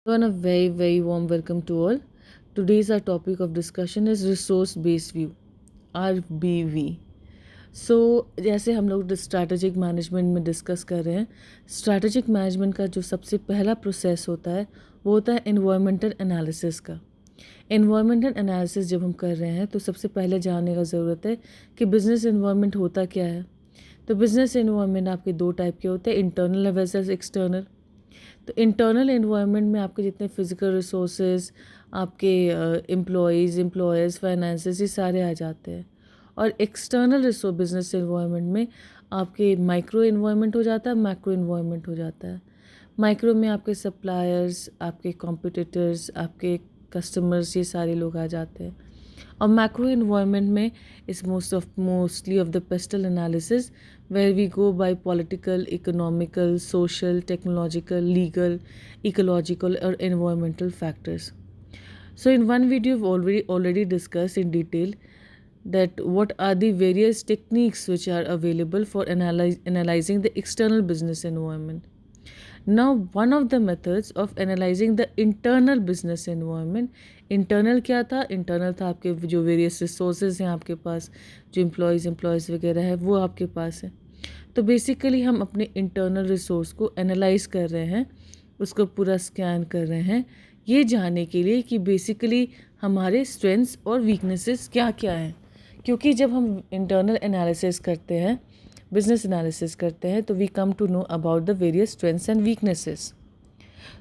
And a very warm welcome to all. Today's our topic of discussion is resource based view, RBV. सो जैसे हम लोग strategic management में discuss कर रहे हैं, स्ट्रैटेजिक मैनेजमेंट का जो सबसे पहला प्रोसेस होता है वो होता है एनवायरमेंटल एनालिसिस का। एनवायरमेंटल एनालिसिस जब हम कर रहे हैं तो सबसे पहले जानने का ज़रूरत है कि बिज़नेस एनवायरनमेंट होता क्या है। तो बिज़नेस एनवायरनमेंट आपके दो टाइप के होते हैं, इंटरनल वर्सेस एक्सटर्नल। तो इंटरनल एनवायरनमेंट में आपके जितने फिजिकल रिसोर्सेज, आपके एम्प्लॉयज़, फाइनेंसेस, ये सारे आ जाते हैं। और एक्सटर्नल रिसोर्स बिजनेस एनवायरनमेंट में आपके माइक्रो एनवायरनमेंट हो जाता है, मैक्रो एनवायरनमेंट हो जाता है। माइक्रो में आपके सप्लायर्स, आपके कॉम्पिटिटर्स, आपके कस्टमर्स, ये सारे लोग आ जाते हैं। और मैक्रो एनवायरनमेंट में इस mostly of the pastel analysis where we go by political, economical, social, technological, legal, ecological or environmental factors. So in one video we've already discussed in detail that what are the various techniques which are available for analyzing the external business environment. Now one of the methods of analyzing the internal business environment, internal क्या था? internal था आपके जो various resources हैं आपके पास, जो employees वगैरह है वो आपके पास है। तो बेसिकली हम अपने इंटरनल रिसोर्स को एनालाइज कर रहे हैं, उसको पूरा स्कैन कर रहे हैं, ये जानने के लिए कि बेसिकली हमारे स्ट्रेंथ्स और वीकनेसेस क्या क्या हैं। क्योंकि जब हम इंटरनल एनालिसिस करते हैं, बिजनेस एनालिसिस करते हैं, तो we come to know about the various strengths and weaknesses.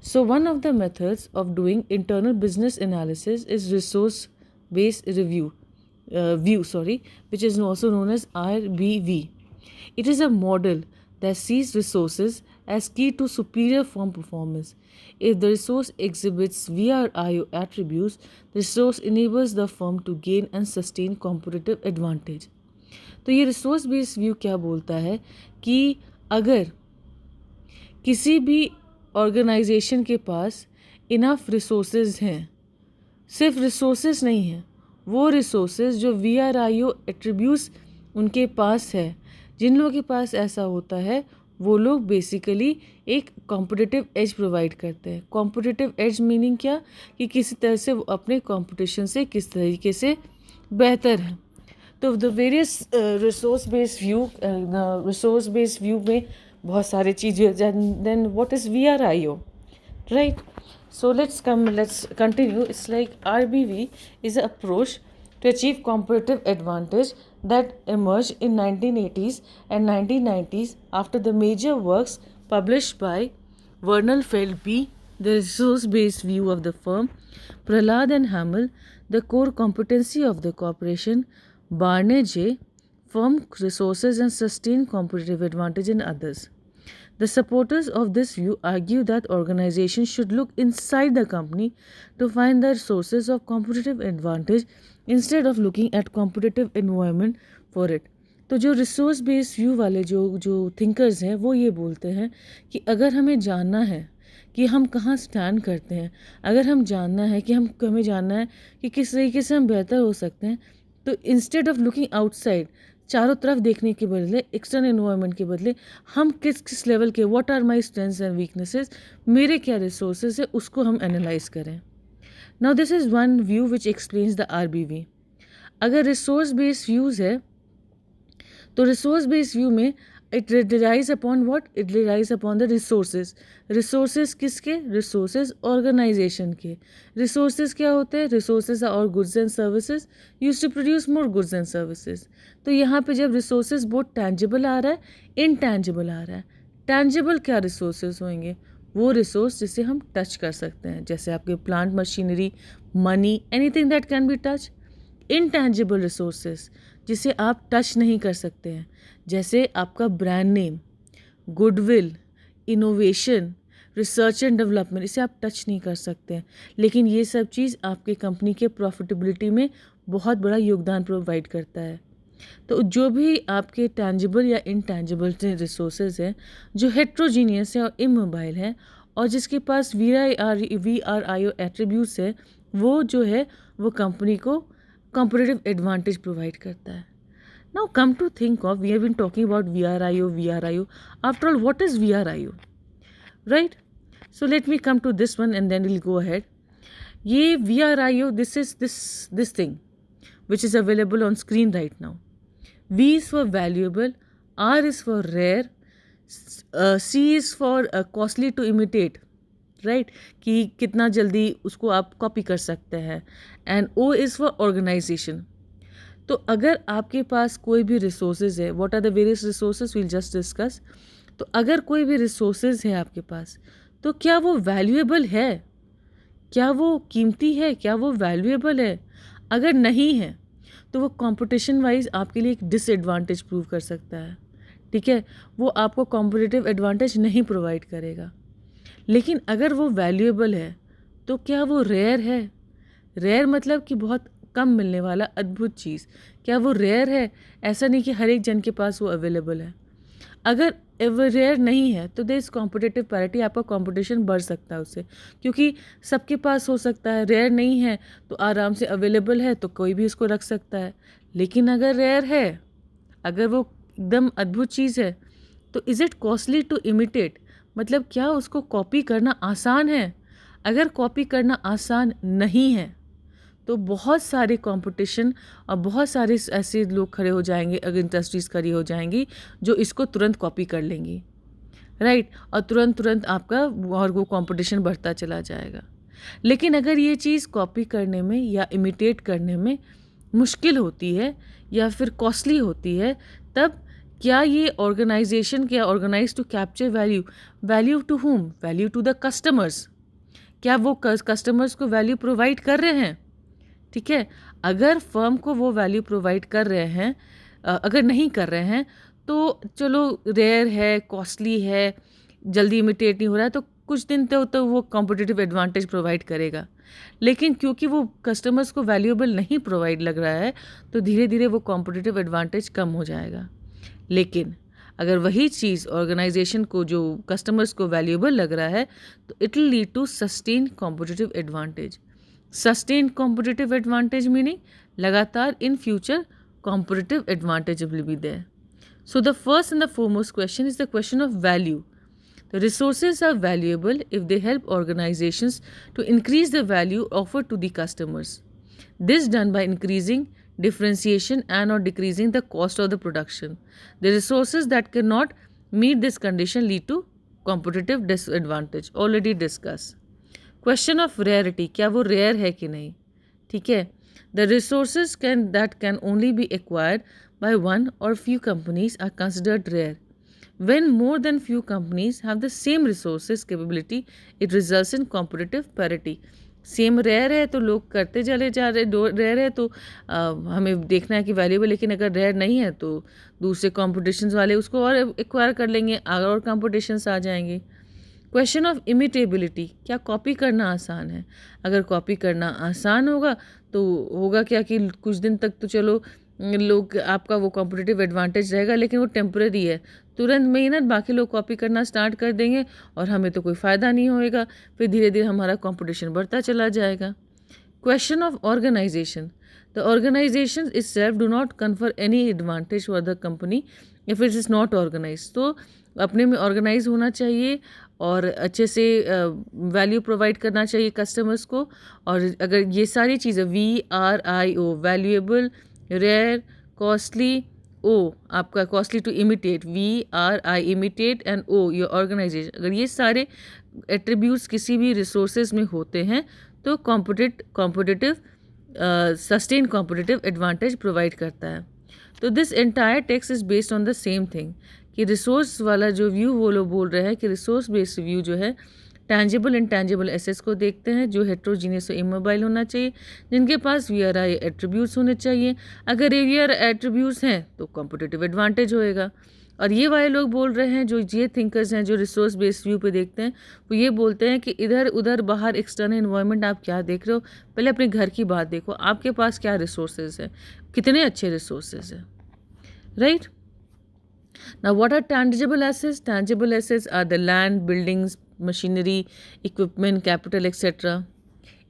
So one of the methods of doing internal business analysis is resource based which is also known as RBV. It is a model that sees resources as key to superior firm performance. If the resource exhibits VRIO attributes, the resource enables the firm to gain and sustain competitive advantage. तो ये resource based view क्या बोलता है कि अगर किसी भी organisation के पास इनफ रिसोर्सेज हैं, सिर्फ रिसोर्सेज नहीं हैं, वो रिसोर्सेज जो VRIO एट्रीब्यूट्स उनके पास है, जिन लोगों के पास ऐसा होता है वो लोग बेसिकली एक कॉम्पिटिटिव एज प्रोवाइड करते हैं। कॉम्पिटिटिव एज मीनिंग क्या कि किसी तरह से वो अपने कंपटीशन से किस तरीके से बेहतर है। तो the various resource based view में बहुत सारी चीज़ें। Then what is VRIO, right? So let's continue. It's like RBV is an approach to achieve competitive advantage that emerged in 1980s and 1990s after the major works published by Vernal Felby, The Resource-Based View of the Firm, Prahlad and Hamel, The Core Competency of the Corporation, Barney J, Firm Resources and Sustained Competitive Advantage and others. The supporters of this view argue that organizations should look inside the company to find their sources of competitive advantage instead of looking at competitive environment for it. तो जो resource based view वाले जो thinkers हैं वो ये बोलते हैं कि अगर हमें जानना है कि हम कहाँ स्टैंड करते हैं, अगर हम जानना है कि हमें जानना है कि किस तरीके से हम बेहतर हो सकते हैं, तो इंस्टेड ऑफ लुकिंग आउटसाइड, चारों तरफ देखने के बदले, एक्सटर्नल एनवायरनमेंट के बदले, हम किस लेवल के, what are my strengths and weaknesses, मेरे क्या रिसोर्सेज है, उसको हम एनालाइज करें. Now this is one view which explains the RBV. अगर रिसोर्स बेस्ड व्यूज़ है तो रिसोर्स बेस्ड व्यू में it relies upon what, it relies upon the resources. Resources किसके? रिसोर्सेज ऑर्गेनाइजेशन के. रिसोर्सेज क्या होते हैं? रिसोर्सेज और goods and services use to produce more goods and services. तो यहाँ पे जब रिसोर्सेज बहुत टेंजिबल आ रहा है, इनटेंजिबल आ रहा है. टेंजिबल क्या रिसोर्सेज होंगे? वो रिसोर्स जिसे हम टच कर सकते हैं, जैसे आपके plant, machinery, money, anything that can be touch. Intangible resources जिसे आप टच नहीं कर सकते हैं, जैसे आपका brand name, goodwill, innovation, research and development, इसे आप टच नहीं कर सकते हैं. लेकिन ये सब चीज़ आपके कंपनी के प्रॉफिटेबिलिटी में बहुत बड़ा योगदान प्रोवाइड करता है. तो जो भी आपके टैंजिबल या इनटैंजिबल रिसोर्सेज हैं, जो हेट्रोजीनियस है और इमोबाइल है, और जिसके पास VRIO एट्रीब्यूट्स है, वो जो है वो कंपनी को competitive advantage provide करता है. Now come to think of, we have been talking about VRIO. After all, what is VRIO? Right? So let me come to this one and then we'll go ahead. ये VRIO, this is this thing which is available on screen right now. V is for valuable, R is for rare, C is for costly to imitate, right? कि कितना जल्दी उसको आप copy कर सकते हैं, and O is for organisation. तो अगर आपके पास कोई भी रिसोर्सेज है, what are the various resources, will just discuss. तो अगर कोई भी रिसोर्सेज है आपके पास, तो क्या वो वैल्यूएबल है, क्या वो कीमती है, क्या वो वैल्यूएबल है? अगर नहीं है तो वो कंपटीशन वाइज आपके लिए एक डिसएडवांटेज प्रूव कर सकता है. ठीक है, वो आपको कॉम्पिटिटिव एडवांटेज नहीं प्रोवाइड करेगा. लेकिन अगर वो वैल्यूएबल है तो क्या वो रेयर है? रेयर मतलब कि बहुत कम मिलने वाला अद्भुत चीज़. क्या वो रेयर है? ऐसा नहीं कि हर एक जन के पास वो अवेलेबल है. अगर वो रेयर नहीं है तो देयर इज़ कॉम्पिटिटिव पैरिटी, आपका कंपटीशन बढ़ सकता है उससे, क्योंकि सबके पास हो सकता है. रेयर नहीं है तो आराम से अवेलेबल है तो कोई भी इसको रख सकता है. लेकिन अगर रेयर है, अगर वो एकदम अद्भुत चीज़ है, तो is it costly to imitate, मतलब क्या उसको कॉपी करना आसान है? अगर कॉपी करना आसान नहीं है तो बहुत सारे कंपटीशन और बहुत सारे ऐसे लोग खड़े हो जाएंगे, अगर इंडस्ट्रीज़ खड़ी हो जाएंगी जो इसको तुरंत कॉपी कर लेंगी, राइट? और तुरंत आपका और वो कंपटीशन बढ़ता चला जाएगा. लेकिन अगर ये चीज़ कॉपी करने में या इमिटेट करने में मुश्किल होती है या फिर कॉस्टली होती है, तब क्या ये ऑर्गेनाइजेशन क्या organise to capture value, value to whom, value to the customers, क्या वो कस्टमर्स को वैल्यू प्रोवाइड कर रहे हैं? ठीक है, अगर फर्म को वो वैल्यू प्रोवाइड कर रहे हैं, अगर नहीं कर रहे हैं तो चलो रेयर है, कॉस्टली है, जल्दी इमिटेट नहीं हो रहा है, तो कुछ दिन तो वो कॉम्पिटिटिव एडवांटेज प्रोवाइड करेगा. लेकिन क्योंकि वो कस्टमर्स को वैल्यूएबल नहीं प्रोवाइड लग रहा है तो धीरे धीरे वो कॉम्पिटिटिव एडवांटेज कम हो जाएगा. लेकिन अगर वही चीज़ ऑर्गेनाइजेशन को, जो कस्टमर्स को वैल्यूएबल लग रहा है, तो it will lead to sustain competitive advantage. Sustain competitive advantage meaning लगातार in future competitive advantage will be there. So the first and the foremost question is the question of value. The resources are valuable if they help organizations to increase the value offered to the customers. This done by increasing differentiation and or decreasing the cost of the production. The resources that cannot meet this condition lead to competitive disadvantage. Already discussed. Question of rarity. क्या वो rare है कि नहीं? ठीक है. The resources that can only be acquired by one or few companies are considered rare. When more than few companies have the same resources capability, it results in competitive parity. Same rare है तो लोग करते चले जा रहे, rare है तो हमें देखना है कि वैल्यूएबल. लेकिन अगर रेयर नहीं है तो दूसरे कॉम्पिटिशन्स वाले उसको और एक्वायर कर लेंगे, और कॉम्पिटिशन्स आ जाएंगे. Question of imitability. क्या कॉपी करना आसान है? अगर कॉपी करना आसान होगा तो होगा क्या कि कुछ दिन तक तो चलो लोग, आपका वो कॉम्पिटिटिव एडवांटेज रहेगा, लेकिन वो टेम्परेरी है. तुरंत में ही ना बाकी लोग कॉपी करना स्टार्ट कर देंगे और हमें तो कोई फ़ायदा नहीं होएगा. फिर धीरे धीरे हमारा कॉम्पिटिशन बढ़ता चला जाएगा. Question of organisation. The organisation itself do not confer any advantage for the company if it is not organized. तो अपने में ऑर्गेनाइज होना चाहिए और अच्छे से वैल्यू प्रोवाइड करना चाहिए कस्टमर्स को. और अगर ये सारी चीज़ें VRIO, valuable, rare, costly, O आपका costly to imitate, VRI imitate and O your organisation, अगर ये सारे एट्रीब्यूट्स किसी भी रिसोर्सेज में होते हैं तो competitive sustain competitive advantage provide करता है. तो this entire text is based on the same thing कि रिसोर्स वाला जो व्यू वो लोग बोल रहे हैं कि रिसोर्स बेस्ड व्यू जो है टैंजिबल इंटैंजिबल एसेट्स को देखते हैं, जो हेट्रोजीनियस और इमोबाइल होना चाहिए, जिनके पास VRI एट्रीब्यूट्स होने चाहिए. अगर ये एट्रीब्यूट्स हैं तो कॉम्पिटिटिव एडवांटेज होएगा. और ये वाले लोग बोल रहे हैं, जो ये थिंकर्स हैं जो रिसोर्स बेस्ड व्यू पे देखते हैं, वो ये बोलते हैं कि इधर उधर बाहर एक्सटर्नल इन्वायरमेंट आप क्या देख रहे हो, पहले अपने घर की बात देखो, आपके पास क्या रिसोर्सेज हैं, कितने अच्छे रिसोर्सेज हैं, right? Now, what are tangible assets? Tangible assets are the land, buildings, machinery, equipment, capital, etc.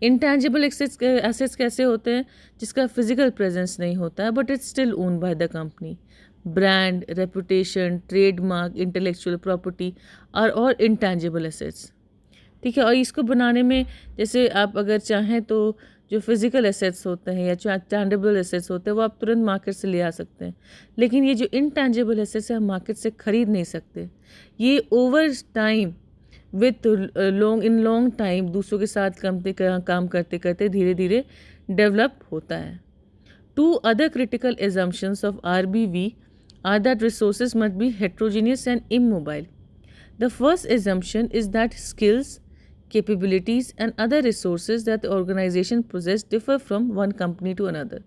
Intangible assets कैसे होते हैं? जिसका physical presence नहीं होता है, but it's still owned by the company. Brand, reputation, trademark, intellectual property are all intangible assets. ठीक है। और इसको बनाने में जैसे आप अगर चाहें तो जो फिज़िकल एसेट्स होते हैं या टैंजिबल एसेट्स होते हैं वो आप तुरंत मार्केट से ले आ सकते हैं, लेकिन ये जो इनटैंजिबल एसेट्स है हम मार्केट से ख़रीद नहीं सकते। ये over time with long time दूसरों के साथ काम करते करते धीरे धीरे डेवलप होता है। Two other critical assumptions of RBV are that resources must be heterogeneous and immobile. The first assumption is that skills, capabilities, and other resources that the organization possess differ from one company to another.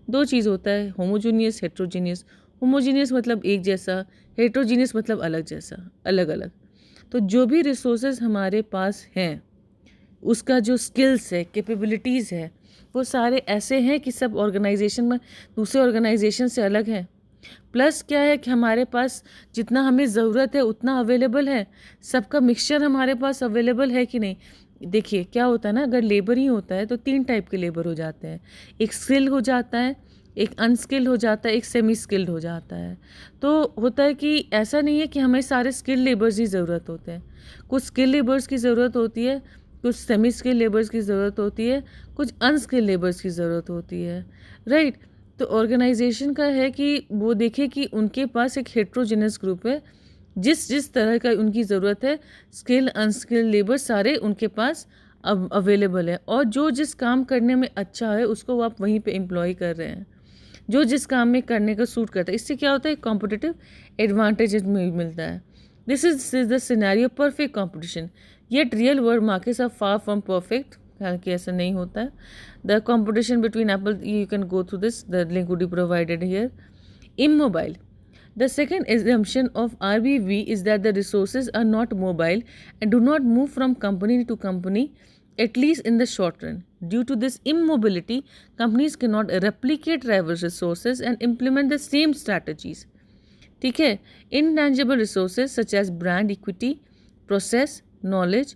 दो चीज़ होता है, homogeneous, heterogeneous. Homogeneous मतलब एक जैसा, heterogeneous मतलब अलग जैसा, अलग अलग। तो जो भी रिसोर्सेज हमारे पास हैं उसका जो स्किल्स है, कैपेबिलिटीज़ है, वो सारे ऐसे हैं कि सब ऑर्गेनाइजेशन में दूसरे ऑर्गेनाइजेशन से अलग हैं। प्लस क्या है कि हमारे पास जितना हमें ज़रूरत है उतना अवेलेबल है, सबका मिक्सचर हमारे पास अवेलेबल है कि नहीं। देखिए क्या होता है ना, अगर लेबर ही होता है तो 3 टाइप के लेबर हो जाते हैं, एक स्किल हो जाता है, एक अनस्किल्ड हो जाता है, एक सेमी स्किल्ड हो जाता है। तो होता है कि ऐसा नहीं है कि हमें सारे स्किल्ड लेबर्स ही ज़रूरत होते हैं, कुछ स्किल लेबर्स की ज़रूरत होती है, कुछ सेमी स्किल लेबर्स की ज़रूरत होती है, कुछ अनस्किल लेबर्स की ज़रूरत होती है, राइट। तो ऑर्गेनाइजेशन का है कि वो देखे कि उनके पास एक हेट्रोजेनस ग्रुप है, जिस जिस तरह का उनकी ज़रूरत है, स्किल अनस्किल लेबर सारे उनके पास अब अवेलेबल है, और जो जिस काम करने में अच्छा है उसको वो आप वहीं पे एम्प्लॉय कर रहे हैं, जो जिस काम में करने का सूट करता है। इससे क्या होता है, कॉम्पिटिटिव एडवांटेज मिलता है। This is the scenario perfect competition, yet real world markets are far from perfect. हालांकि ऐसा नहीं होता है। The competition between Apple, you can go through this, the link would be provided here. Immobile. The second assumption of RBV is that the resources are not mobile and do not move from company to company, at least in the short run. Due to this immobility, companies cannot replicate rival resources and implement the same strategies. ठीक है। Intangible resources such as brand equity, process, knowledge,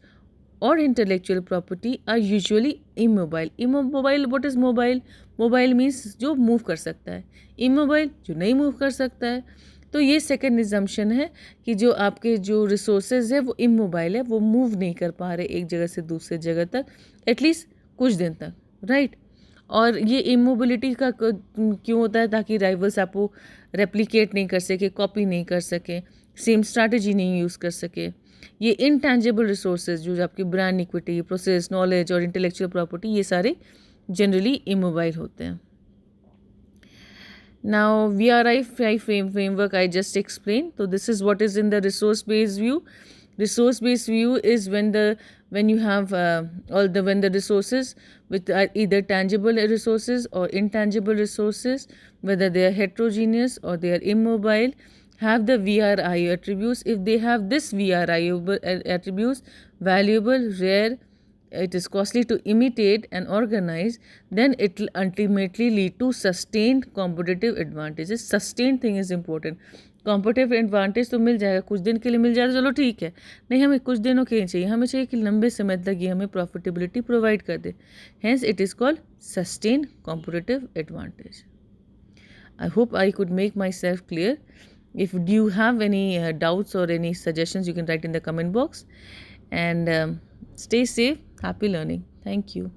or intellectual property are usually immobile. Immobile, what is mobile? Mobile means जो move कर सकता है, immobile जो नहीं move कर सकता है। तो ये सेकेंड एजम्पशन है कि जो आपके जो रिसोर्सेज है वो इमोबाइल है, वो मूव नहीं कर पा रहे एक जगह से दूसरे जगह तक, एटलीस्ट कुछ दिन तक, राइट। और ये इमोबिलिटी का क्यों होता है, ताकि राइवल्स आपको रेप्लिकेट नहीं कर सके, कॉपी नहीं कर सके, सेम स्ट्रैटेजी नहीं यूज़ कर सके। ये इनटैंजिबल रिसोर्सेज जो आपकी ब्रांड इक्विटी, प्रोसेस, नॉलेज और इंटेलेक्चुअल प्रॉपर्टी, ये सारे जनरली इमोबाइल होते हैं। Now VRI framework I just explained. So this is what is in the resource based view. Resource based view is when you have when the resources with either tangible resources or intangible resources, whether they are heterogeneous or they are immobile, have the VRI attributes. If they have this VRI attributes, valuable, rare, it is costly to imitate and organize, then it will ultimately lead to sustained competitive advantages. Sustained thing is important. Competitive advantage तो मिल जाएगा, कुछ दिन के लिए मिल जाएगा, चलो ठीक है, नहीं हमें कुछ दिनों के लिए चाहिए, हमें चाहिए कि लंबे समय तक ये हमें प्रॉफिटेबिलिटी प्रोवाइड कर दे। Hence it is called sustain competitive advantage. I hope I could make myself clear. If do you have any doubts or any suggestions, you can write in the comment box. And stay safe, happy learning. Thank you.